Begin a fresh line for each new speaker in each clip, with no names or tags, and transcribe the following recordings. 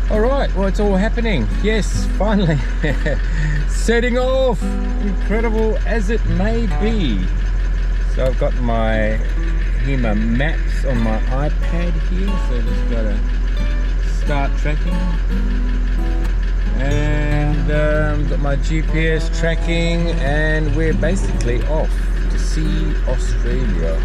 All right, well, it's all happening. Yes, finally. Setting off, incredible as it may be. So I've got my maps on my iPad here, so just gotta start tracking. And got my GPS tracking, and we're basically off to see Australia.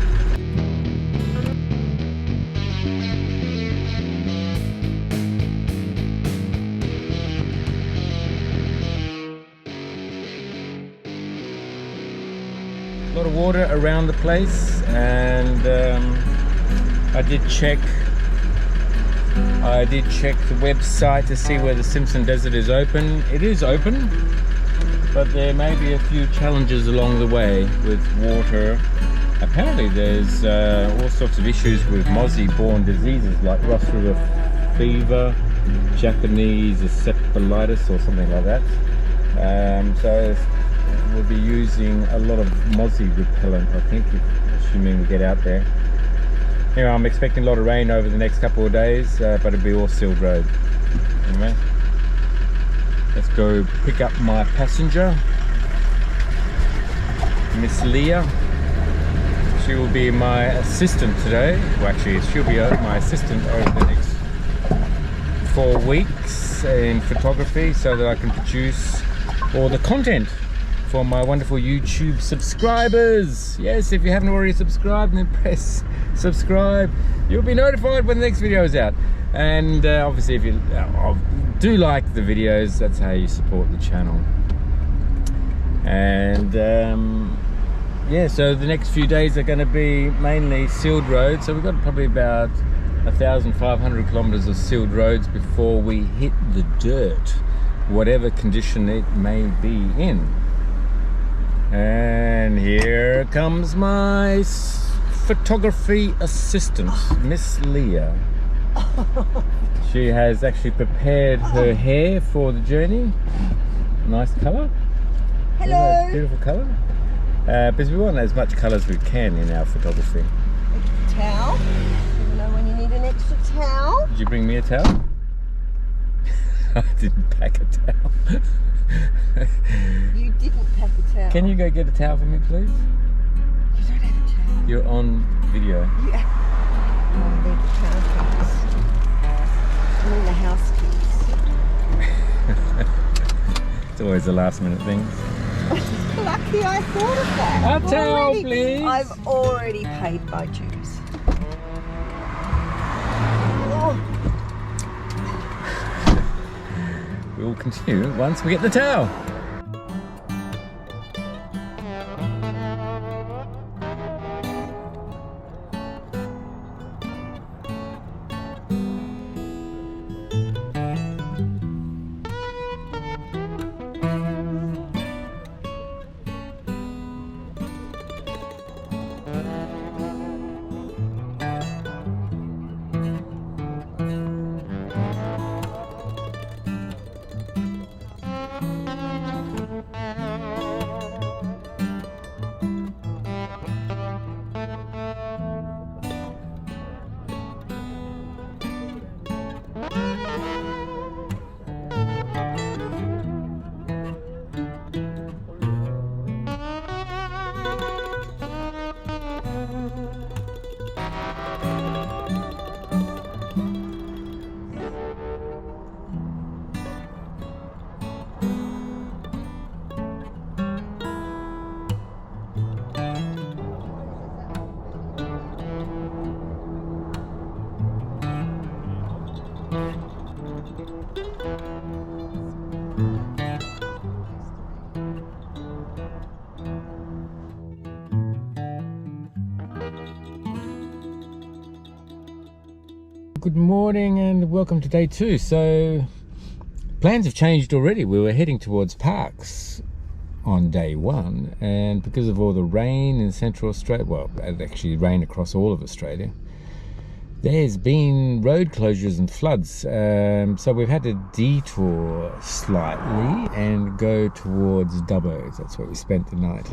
A lot of water around the place, and I did check the website to see where the Simpson Desert is open. It is open, but there may be a few challenges along the way with water. Apparently there's all sorts of issues with mozzie-borne diseases like Ross River fever, Japanese encephalitis or something like that. So we'll be using a lot of mozzie repellent, I think, assuming we get out there. Anyway, I'm expecting a lot of rain over the next couple of days, but it'll be all sealed road. Anyway, let's go pick up my passenger, Miss Leah. She will be my assistant today. Well, actually, she'll be my assistant over the next 4 weeks in photography, so that I can produce all the content for my wonderful YouTube subscribers. Yes, if you haven't already subscribed, then press subscribe. You'll be notified when the next video is out. And obviously, if you do like the videos, that's how you support the channel. And yeah, so the next few days are going to be mainly sealed roads. So we've got probably about 1,500 kilometers of sealed roads before we hit the dirt, whatever condition it may be in. And here comes my photography assistant, Miss Leah. She has actually prepared her hair for the journey. Nice colour.
Hello.
Beautiful colour. Because we want as much colour as we can in our photography.
Extra towel. You know when you need an extra towel.
Did you bring me a towel? I didn't pack a towel.
You didn't pack a towel.
Can you go get a towel for me, please?
You don't have a towel.
You're on video.
Yeah. Oh, I need the towel keys. I mean the house keys.
It's always the last minute things.
Lucky I thought of that.
A towel, please.
I've already paid my dues. Oh.
We will continue once we get the towel. Good morning and welcome to day 2. So plans have changed already. We were heading towards Parkes on day 1, and because of all the rain in Central Australia, well, actually rain across all of Australia, there's been road closures and floods. So we've had to detour slightly and go towards Dubbo. That's where we spent the night.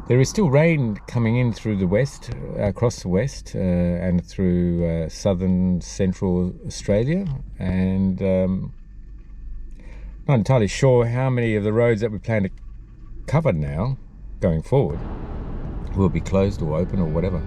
There is still rain coming in through the west, across the west, and through southern central Australia, and not entirely sure how many of the roads that we plan to cover now going forward will be closed or open or whatever.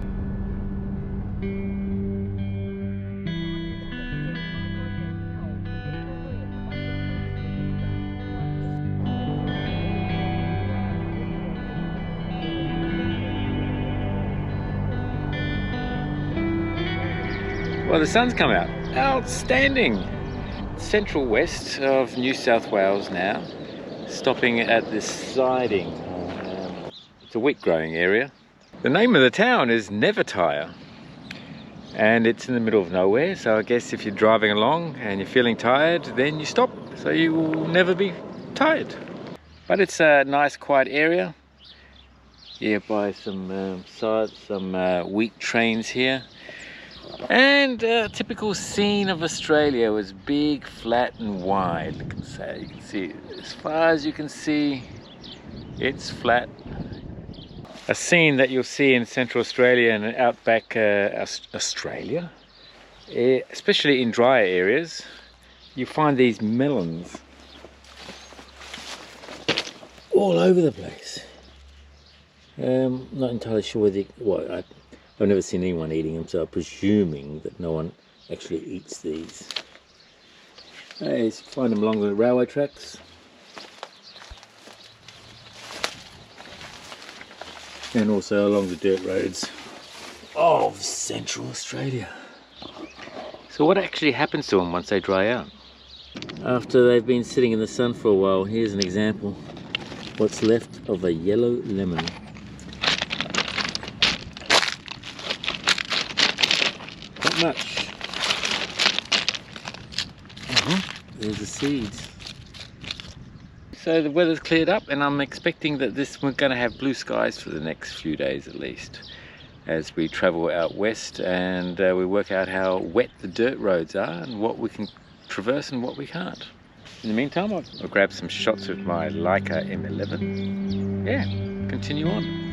Well, the sun's come out. Outstanding! Central west of New South Wales now. Stopping at this siding. It's a wheat growing area. The name of the town is Nevertire. And it's in the middle of nowhere. So I guess if you're driving along and you're feeling tired, then you stop. So you will never be tired. But it's a nice quiet area. Yeah, by some wheat trains here. And a typical scene of Australia was big, flat and wide. You can see, as far as you can see, it's flat. A scene that you'll see in Central Australia and outback Australia, especially in drier areas, you find these melons all over the place. Not entirely sure whether, I've never seen anyone eating them, so I'm presuming that no one actually eats these. You find them along the railway tracks. And also along the dirt roads of Central Australia. So what actually happens to them once they dry out? After they've been sitting in the sun for a while, here's an example. What's left of a yellow lemon. Much. There's the seeds. So the weather's cleared up, and I'm expecting that we're going to have blue skies for the next few days at least, as we travel out west and we work out how wet the dirt roads are and what we can traverse and what we can't. In the meantime, I'll grab some shots with my Leica M11. Yeah, continue on.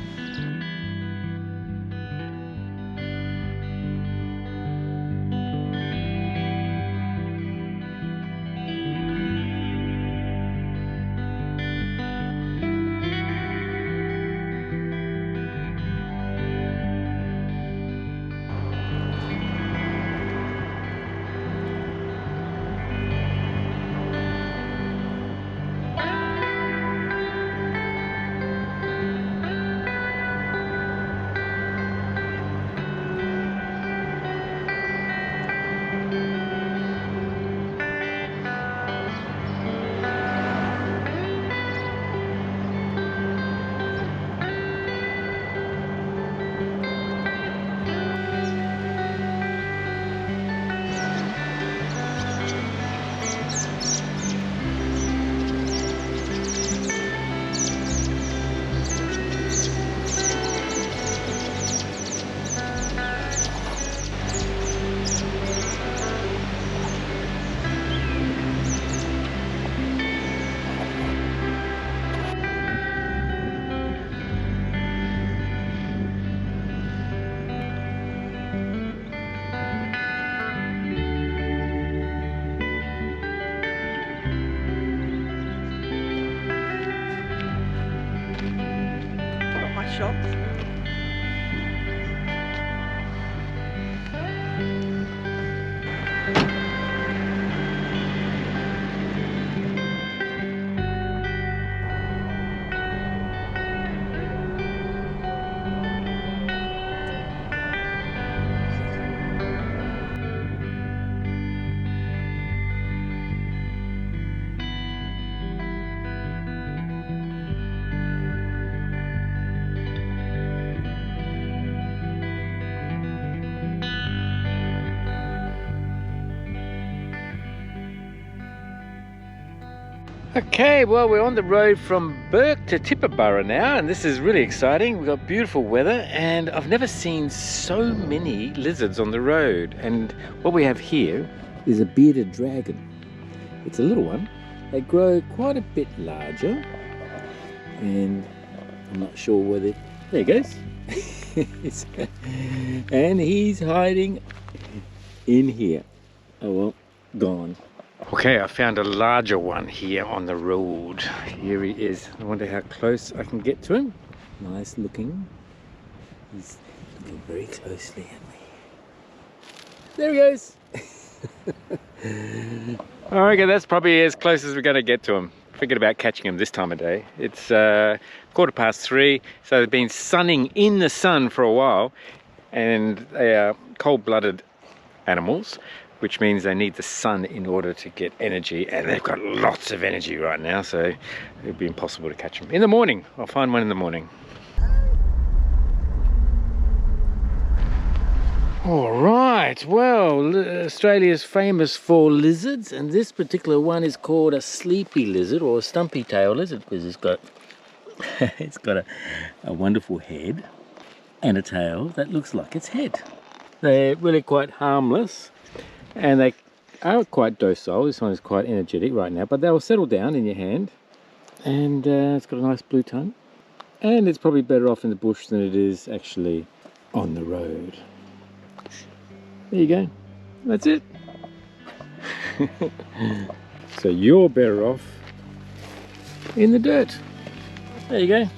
Shots.
Okay, well, we're on the road from Burke to Tibooburra now, and this is really exciting. We've got beautiful weather, and I've never seen so many lizards on the road. And what we have here is a bearded dragon. It's a little one. They grow quite a bit larger, and I'm not sure whether There he goes. And he's hiding in here. Oh well, gone. Okay, I found a larger one here on the road. Here he is. I wonder how close I can get to him. Nice looking. He's looking very closely at me. There he goes. I reckon that's probably as close as we're going to get to him. Forget about catching him this time of day. It's 3:15, so they've been sunning in the sun for a while, and they are cold-blooded animals, which means they need the sun in order to get energy, and they've got lots of energy right now, so it'd be impossible to catch them. In the morning, I'll find one in the morning. All right, well, Australia's famous for lizards, and this particular one is called a sleepy lizard or a stumpy tail lizard because it's got a wonderful head and a tail that looks like its head. They're really quite harmless and they are quite docile. This one is quite energetic right now, but they'll settle down in your hand, and it's got a nice blue tongue, and it's probably better off in the bush than it is actually on the road. There you go, that's it. So you're better off in the dirt. There you go.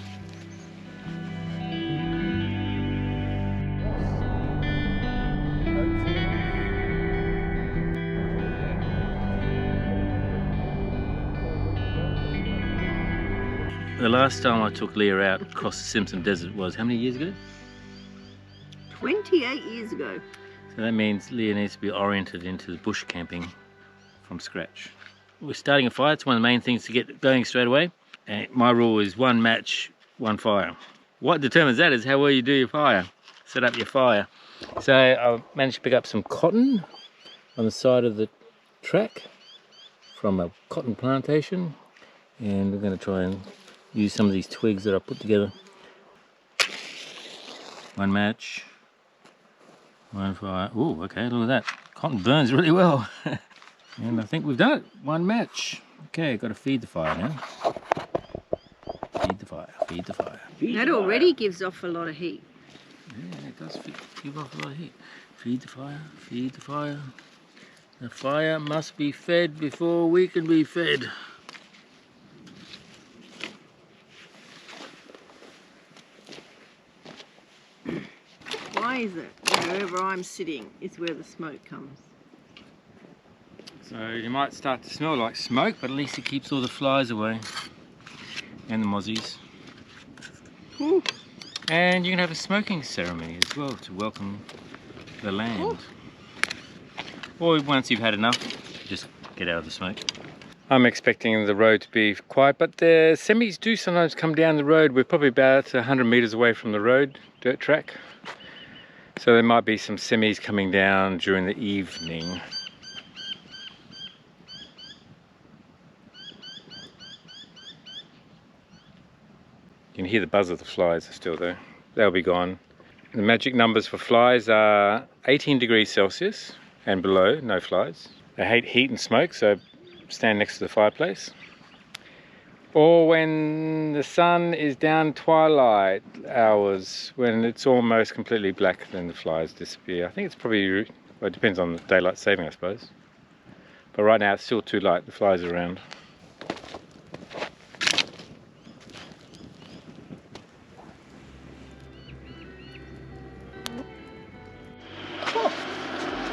The last time I took Leah out across the Simpson Desert was how many years ago?
28 years ago.
So that means Leah needs to be oriented into the bush camping from scratch. We're starting a fire. It's one of the main things to get going straight away. And my rule is one match, one fire. What determines that is how well you do your fire. Set up your fire. So I managed to pick up some cotton on the side of the track from a cotton plantation. And we're going to try and use some of these twigs that I put together. One match. One fire. Oh, okay, look at that. Cotton burns really well. And I think we've done it. One match. Okay, got to feed the fire now. Feed the fire, feed the fire.
That already gives off a lot of heat.
Yeah, it does give off a lot of heat. Feed the fire, feed the fire. The fire must be fed before we can be fed.
Why is it wherever I'm sitting is where the smoke comes?
So you might start to smell like smoke, but at least it keeps all the flies away. And the mozzies.
Ooh.
And you can have a smoking ceremony as well to welcome the land.
Ooh.
Or once you've had enough, just get out of the smoke. I'm expecting the road to be quiet, but the semis do sometimes come down the road. We're probably about 100 meters away from the road, dirt track. So there might be some semis coming down during the evening. You can hear the buzz of the flies are still there. They'll be gone. The magic numbers for flies are 18 degrees Celsius and below, no flies. They hate heat and smoke, so stand next to the fireplace. Or when the sun is down twilight hours, when it's almost completely black, then the flies disappear. I think it's probably, well, it depends on the daylight saving, I suppose. But right now it's still too light, the flies are around.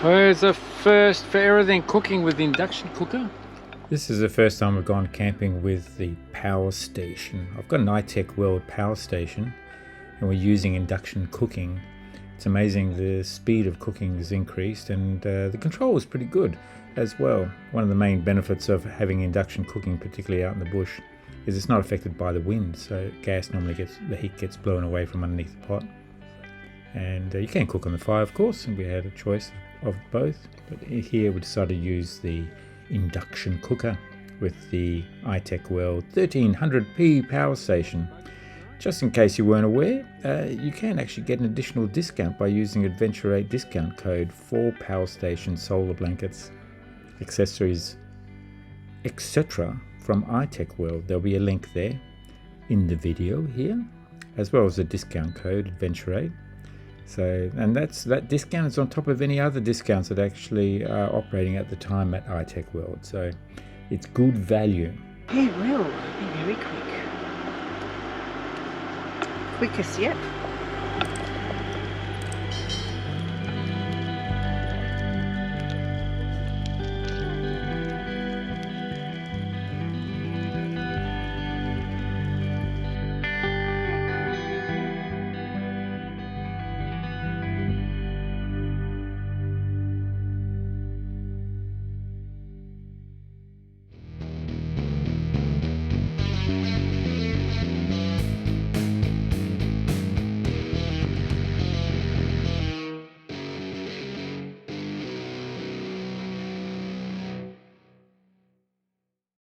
Where's the first for everything cooking with the induction cooker? This is the first time we've gone camping with the power station. I've got an iTechWorld power station and we're using induction cooking. It's amazing the speed of cooking is increased, and the control is pretty good as well. One of the main benefits of having induction cooking, particularly out in the bush, is it's not affected by the wind, so gas normally the heat gets blown away from underneath the pot. And you can cook on the fire, of course, and we had a choice of both. But here we decided to use the induction cooker with the iTechWorld 1300p power station. Just in case you weren't aware, you can actually get an additional discount by using Adventure 8 discount code for power station, solar blankets, accessories, etc. from iTechWorld. There'll be a link there in the video here. as well as a discount code, Adventure 8. So, and that discount is on top of any other discounts that actually are operating at the time at iTechWorld. So it's good value.
It will be very quick. Quickest yet.